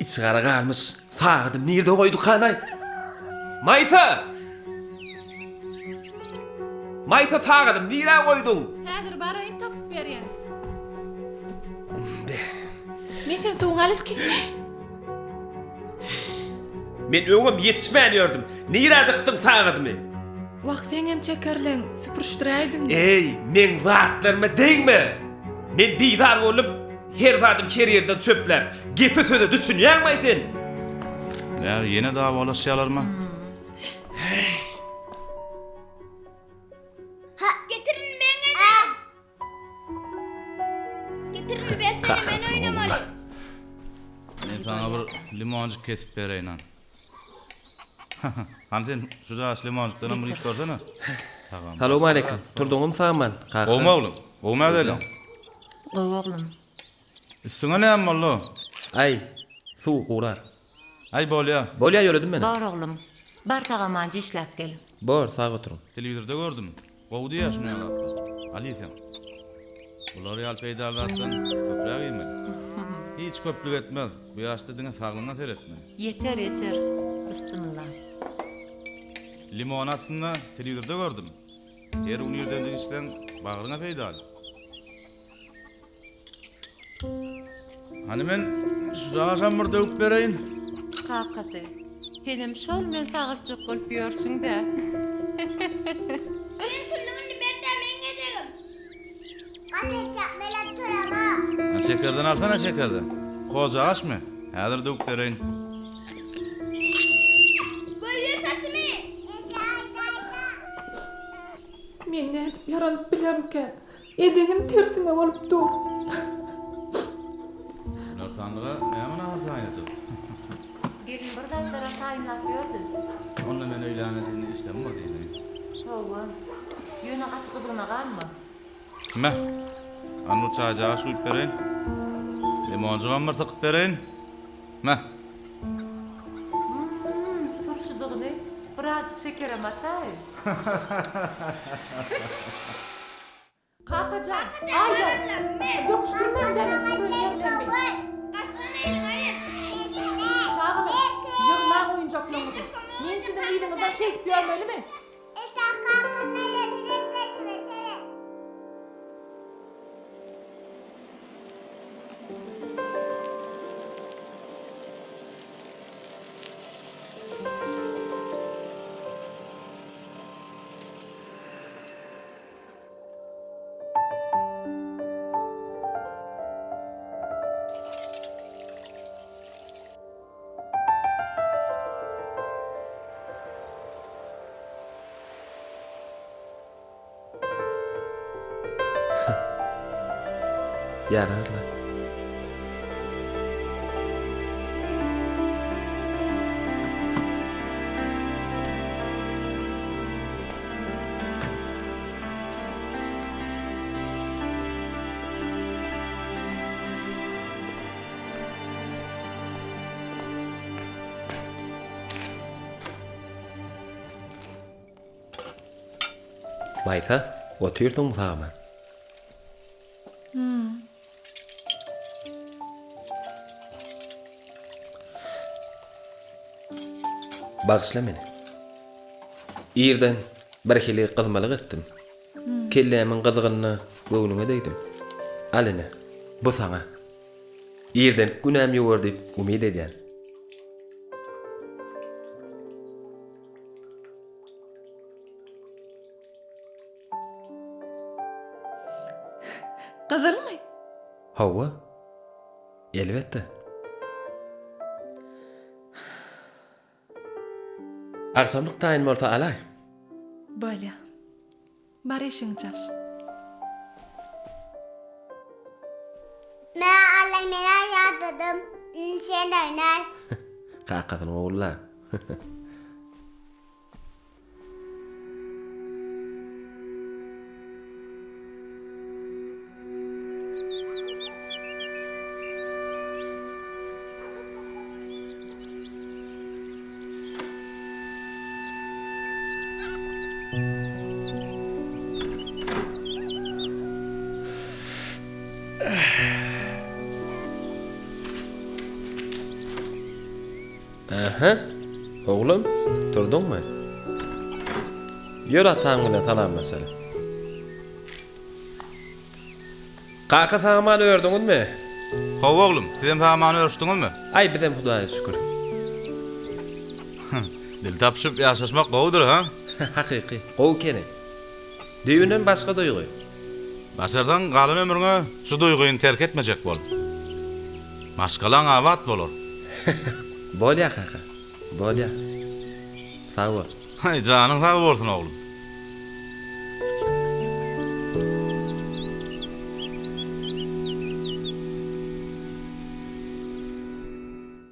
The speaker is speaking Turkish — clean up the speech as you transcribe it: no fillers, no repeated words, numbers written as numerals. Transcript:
sigara galmış. Sağdım nerede koyduk kanay? Maysa! Maysa sağdım nereye koydun? Häzir barayın tapıp berýän. Men sen soňa alyp keldim. Men öňüm ýetişmänýördüm. Nereye dıktın sağdymmy? Wagt sen hem çekerleň süpürüşdiräýdim. Ey, men zatlaryma değme. Men bizar bolup her zadım her yerden çöpler. Gepe söze düşünýärmi sen? Ya yine davalaşýalarmy? Ha, getirin meňe de. Getirin bersene men oynamaly. Men sana bir limonjik kesip bereýin. Hansen şu jaş limonjikdan bir iş görsene. Tamam. Salam aleykum. Turduňym saman. Olma oğlum. Olma edelim. Oğlum. Üstüne ne bollo? Ay, suw urar. Ay bolya. Bolya yöredim meni. Bar oğlum. Bar tagamancı işläp gel. Bor, sağ oturun. Televizorda gördüm. Gowdy ýaşmy ýalatdy. Aliýsem. Bular ýal peýdalatdan köprek ýemeli. Hiç köplük etmez. Bu ýaşda diňe saglyňa seretme. Yeter yeter. Bismillah. Limon aslında televizorda gördüm. Her unýerden işlen bagryňa peýdal. Hani men şu jaşam bir döwüp bereýin. Kakasy. Senem şol men sagyrjak bolup ýörsüň de. Men tuluny berde meňe dedim. Gaçak melap turama. Ha şekerden alsana şekerden. Koza açma. Häzir döwüp bereýin. Goýýar Fatimy. Menden yaralyp bilerken edenim tersine bolup dur. Ortanlyga näme nazar aýdym? Gelin bir zatlara taýinlap ýördi. Onda men öýlänejini işlem bar diýdim. Howa. Ýöne gatgydyna galmy? Meh. Anu çaýjaga suýup bereýin. Limonjyga bir tykyp bereýin. Meh. Turşudygyny birazjyk şekerem atay. Kakacan. Aylar. Döküşdürmeň demek yerlenmeň. Gaçlan eýin aýer. Çağılın. Yığla oyuncaklaryny. Men sizin ýylyňyzda şeýip ýörmelimi? Yararlar. Maysa, oturdun sağman. Bağışla meni. Ýerden bir hili gyzmalyk etdim. Kellämiň gyzygyny göwnüňe deýdim. Alene, bu saňa. Ýerden günäm ýower diýip umyd edýän. Gyzylmy? Hawa? Elbetde. Akşamlyk taýin bolsa alay. Bolýa. Bar eşiň çal. Men allay meni ýadydım. Sen oynar. Kakatyn ogullar. Aha. Oğlum, durdun mu? Yol atağımına salam mesela. Kaka saman ördünüz mü? Hav oğlum, sizem samanı örüşdüňiz mi? Ay bizim Hudaýa şükür. Dil tapşyp ýaşaşmak gowdur ha? Hakyky, gow kene. Düýünden başga duýgy. Başardan galan ömrüňe şu duýguny terk etmejek bol. Maşgalan awat bolar. Bolýa kaka. Bolýa. Sağ ol. Hay janyň sag bolsun oğlum.